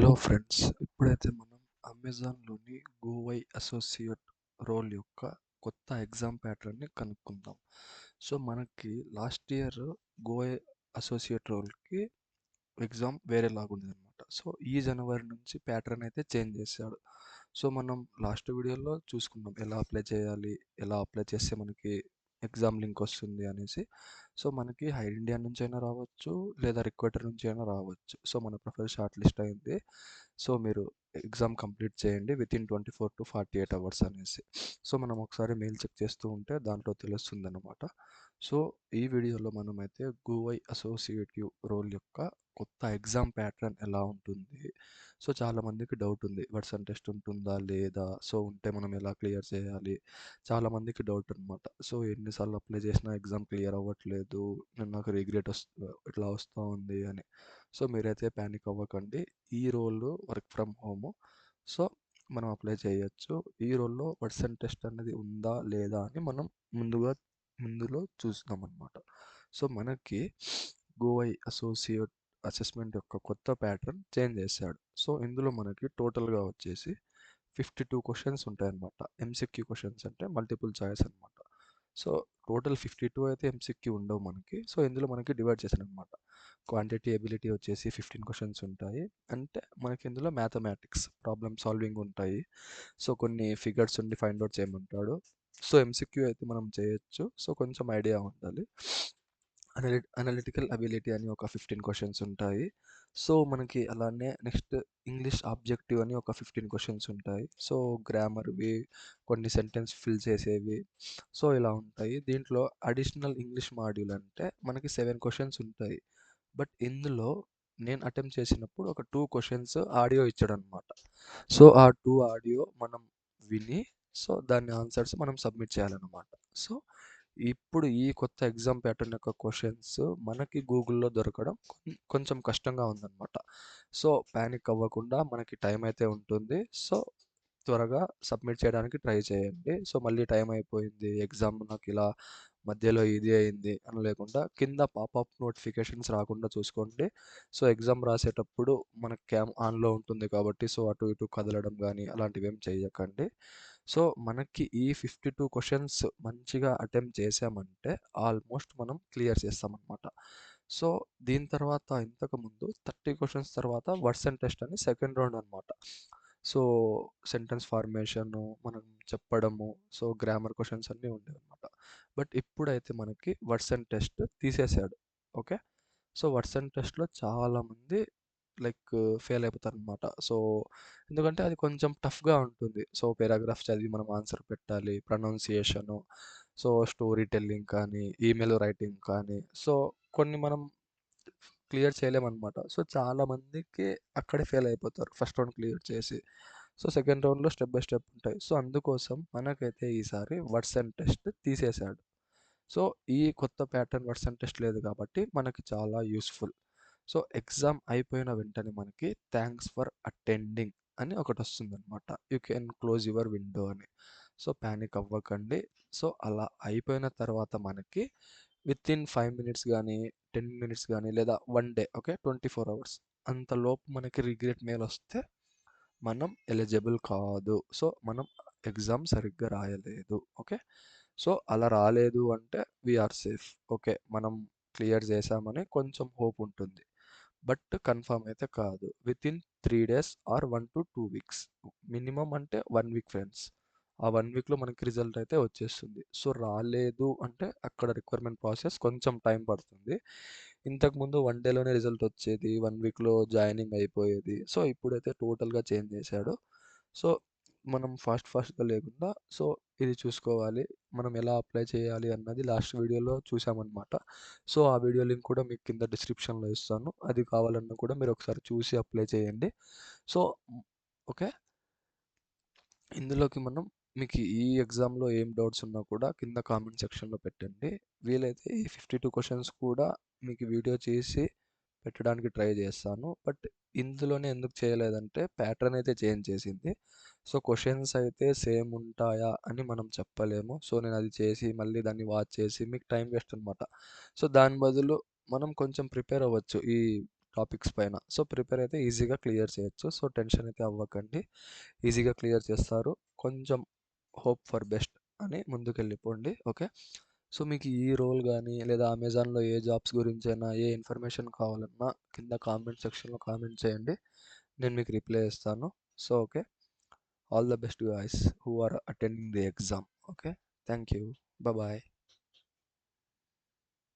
Hello friends, ఇప్పుడైతే మనం అమెజాన్‌లోని గోవై associate role యొక్క కొత్త ఎగ్జామ్ ప్యాటర్న్‌ని కనుక్కుందాం. సో, మనకి లాస్ట్ ఇయర్ గోవై అసోసియేట్ రోల్‌కి ఎగ్జామ్ వేరేలాగుండేదనమాట. సో, ఈ జనవరి నుంచి ప్యాటర్న్ అయితే చేంజ్ చేశాడు. సో, మనం లాస్ట్ వీడియోలో చూసుకున్నాం ఎలా అప్లై చేయాలి, ఎలా అప్లై చేస్తే మనకి ఎగ్జామ్ లింక్ వస్తుంది అనేసి. సో, మనకి హైర్ ఇండియా నుంచైనా రావచ్చు, లేదా రిక్రూటర్ నుంచి అయినా రావచ్చు. సో, మన ప్రొఫైల్ షార్ట్ లిస్ట్ అయింది. సో, మీరు ఎగ్జామ్ కంప్లీట్ చేయండి వితిన్ 24 to 48 అవర్స్ అనేసి. సో, మనం ఒకసారి మెయిల్ చెక్ చేస్తూ ఉంటే దాంట్లో తెలుస్తుందన్నమాట. సో, ఈ వీడియోలో మనమైతే గోవై అసోసియేటివ్ రోల్ యొక్క కొత్త ఎగ్జామ్ ప్యాటర్న్ ఎలా ఉంటుంది. సో, చాలామందికి డౌట్ ఉంది, వర్షన్ టెస్ట్ ఉంటుందా లేదా, సో ఉంటే మనం ఎలా క్లియర్ చేయాలి, చాలామందికి డౌట్ అనమాట. సో ఎన్నిసార్లు అప్లై చేసినా ఎగ్జామ్ క్లియర్ అవ్వట్లేదు, నాకు రిగ్రెట్ ఇట్లా వస్తూ ఉంది అని. సో మీరైతే ప్యానిక్ అవ్వకండి. ఈ role work from home. So మనం అప్లై చేయొచ్చు. ఈ రోల్లో వర్షన్ టెస్ట్ అనేది ఉందా లేదా అని మనం ముందులో చూస్తాం అనమాట. సో మనకి గోవై అసోసియేట్ అసెస్మెంట్ యొక్క కొత్త ప్యాటర్న్ చేంజ్ చేశాడు. సో ఇందులో మనకి టోటల్గా వచ్చేసి 52 క్వశ్చన్స్ ఉంటాయన్నమాట. ఎంసీక్యూ క్వశ్చన్స్ అంటే మల్టిపుల్ చాయిస్ అనమాట. సో టోటల్ 52 అయితే ఎంసీక్యూ ఉండవు మనకి. సో ఇందులో మనకి డివైడ్ చేశాను అనమాట. క్వాంటిటీ ఎబిలిటీ వచ్చేసి 15 క్వశ్చన్స్ ఉంటాయి. అంటే మనకి ఇందులో మ్యాథమెటిక్స్ ప్రాబ్లమ్ సాల్వింగ్ ఉంటాయి. సో కొన్ని ఫిగర్స్ ఉండి ఫైండ్ అవుట్ చేయమంటాడు. సో ఎంసీక్యూ అయితే మనం చేయొచ్చు. సో కొంచెం ఐడియా ఉండాలి. అనలిటికల్ అబిలిటీ అని ఒక 15 క్వశ్చన్స్ ఉంటాయి. సో మనకి అలానే నెక్స్ట్ ఇంగ్లీష్ ఆబ్జెక్టివ్ అని ఒక 15 క్వశ్చన్స్ ఉంటాయి. సో గ్రామర్వి, కొన్ని సెంటెన్స్ ఫిల్ చేసేవి, సో ఇలా ఉంటాయి. దీంట్లో అడిషనల్ ఇంగ్లీష్ మాడ్యూల్ అంటే మనకి 7 క్వశ్చన్స్ ఉంటాయి. బట్ ఇందులో నేను అటెంప్ట్ చేసినప్పుడు ఒక 2 క్వశ్చన్స్ ఆడియో ఇచ్చాడనమాట. సో ఆ 2 ఆడియో మనం విని, సో దాని ఆన్సర్స్ మనం సబ్మిట్ చేయాలన్నమాట. సో ఇప్పుడు ఈ కొత్త ఎగ్జామ్ ప్యాటర్న్ యొక్క క్వశ్చన్స్ మనకి గూగుల్‌లో దొరకడం కొంచెం కష్టంగా ఉందన్నమాట. సో పానిక్ అవ్వకుండా మనకి టైం అయితే ఉంటుంది. సో త్వరగా సబ్మిట్ చేయడానికి ట్రై చేయండి. సో మళ్ళీ టైం అయిపోయింది, ఎగ్జామ్ నాకు ఇలా మధ్యలో ఇది అయింది అని లేకుండా కింద పాపప్ నోటిఫికేషన్స్ రాకుండా చూసుకోండి. సో ఎగ్జామ్ రాసేటప్పుడు మన క్యామ్ ఆన్లో ఉంటుంది కాబట్టి సో అటు ఇటు కదలడం కానీ అలాంటివి ఏం చేయకండి. సో మనకి ఈ 52 క్వశ్చన్స్ మంచిగా అటెంప్ట్ చేసామంటే ఆల్మోస్ట్ మనం క్లియర్ చేస్తామన్నమాట. సో దీని తర్వాత ఇంతకుముందు 30 క్వశ్చన్స్ తర్వాత వర్డ్స్ అండ్ టెస్ట్ అని సెకండ్ రౌండ్ అనమాట. సో సెంటెన్స్ ఫార్మేషను మనం చెప్పడము, సో గ్రామర్ క్వశ్చన్స్ అన్నీ ఉండేవన్నమాట. బట్ ఇప్పుడైతే మనకి వర్డ్స్ అండ్ టెస్ట్ తీసేసాడు. ఓకే. సో వర్డ్స్ అండ్ టెస్ట్‌లో చాలామంది లైక్ ఫెయిల్ అయిపోతారనమాట. సో ఎందుకంటే అది కొంచెం టఫ్‌గా ఉంటుంది. సో పారాగ్రాఫ్ చదివి మనం ఆన్సర్ పెట్టాలి. ప్రొనౌన్సియేషను, సో స్టోరీ టెల్లింగ్ కానీ, ఈమెయిల్ రైటింగ్ కానీ, సో కొన్ని మనం క్లియర్ చేయలేమనమాట. సో చాలామందికి అక్కడే ఫెయిల్ అయిపోతారు ఫస్ట్ రౌండ్ క్లియర్ చేసి. సో సెకండ్ రౌండ్‌లో స్టెప్ బై స్టెప్ ఉంటాయి. సో అందుకోసం మనకైతే ఈసారి వర్డ్స్ అండ్ టెస్ట్ తీసేశాడు. సో ఈ కొత్త ప్యాటర్న్ వర్డ్స్ అండ్ టెస్ట్ లేదు కాబట్టి మనకి చాలా యూస్ఫుల్. సో ఎగ్జామ్ అయిపోయిన వెంటనే మనకి థ్యాంక్స్ ఫర్ అటెండింగ్ అని ఒకటొస్తుందనమాట. You can close your window అని. సో పానిక్ అవ్వకండి. సో అలా అయిపోయిన తర్వాత మనకి వితిన్ 5 మినిట్స్ గానీ, 10 మినిట్స్ గానీ, లేదా 1 డే, ఓకే, 24 అవర్స్ అంతలోపు మనకి రిగ్రెట్ మెయిల్ వస్తే మనం ఎలిజిబుల్ కాదు. సో మనం ఎగ్జామ్ సరిగ్గా రాయలేదు. ఓకే. సో అలా రాలేదు అంటే వీఆర్ సేఫ్. ఓకే, మనం క్లియర్ చేసామని కొంచెం హోప్ ఉంటుంది. బట్ కన్ఫర్మ్ అయితే కాదు. Within 3 days or 1 to 2 weeks, minimum అంటే 1 వీక్ ఫ్రెండ్స్. ఆ 1 వీక్లో మనకి రిజల్ట్ అయితే వచ్చేస్తుంది. సో రాలేదు అంటే అక్కడ రిక్వైర్మెంట్ ప్రాసెస్ కొంచెం టైం పడుతుంది. ఇంతకుముందు 1 డేలోనే రిజల్ట్ వచ్చేది, 1 వీక్లో జాయినింగ్ అయిపోయేది. సో ఇప్పుడైతే టోటల్గా చేంజ్ చేశాడు. సో మనం ఫాస్ట్గా లేకుండా సో ఇది చూసుకోవాలి. మనం ఎలా అప్లై చేయాలి అన్నది లాస్ట్ వీడియోలో చూసామన్నమాట. సో ఆ వీడియో లింక్ కూడా మీకు కింద డిస్క్రిప్షన్లో ఇస్తాను. అది కావాలన్నా కూడా మీరు ఒకసారి చూసి అప్లై చేయండి. So okay. ఇందులోకి మనం మీకు ఈ ఎగ్జామ్లో ఏం డౌట్స్ ఉన్నా కూడా కింద కామెంట్ సెక్షన్లో పెట్టండి. వీలైతే ఈ 52 క్వశ్చన్స్ కూడా మీకు వీడియో చేసి పెట్టడానికి ట్రై చేస్తాను. బట్ ఇందులోనే ఎందుకు చేయలేదంటే ప్యాటర్న్ అయితే చేంజ్ చేసింది. సో క్వశ్చన్స్ అయితే సేమ్ ఉంటాయా అని మనం చెప్పలేము. సో నేను అది చేసి మళ్ళీ దాన్ని వాచ్ చేసి మీకు టైం వేస్ట్ అనమాట. సో దాని బదులు మనం కొంచెం ప్రిపేర్ అవ్వచ్చు. ఈ టాపిక్స్ పైన. సో ప్రిపేర్ అయితే ఈజీగా క్లియర్ చేయొచ్చు. సో టెన్షన్ అయితే అవ్వకండి, ఈజీగా క్లియర్ చేస్తారు. కొంచెం హోప్ ఫర్ బెస్ట్ అని ముందుకెళ్ళిపోండి. ఓకే. సో మీకు ఈ రోల్ కానీ లేదా అమెజాన్లో ఏ జాబ్స్ గురించైనా ఏ ఇన్ఫర్మేషన్ కావాలన్నా కింద కామెంట్ సెక్షన్లో కామెంట్ చేయండి, నేను మీకు రిప్లై ఇస్తాను. So okay, all the best guys who are attending the exam. Okay, thank you, bye.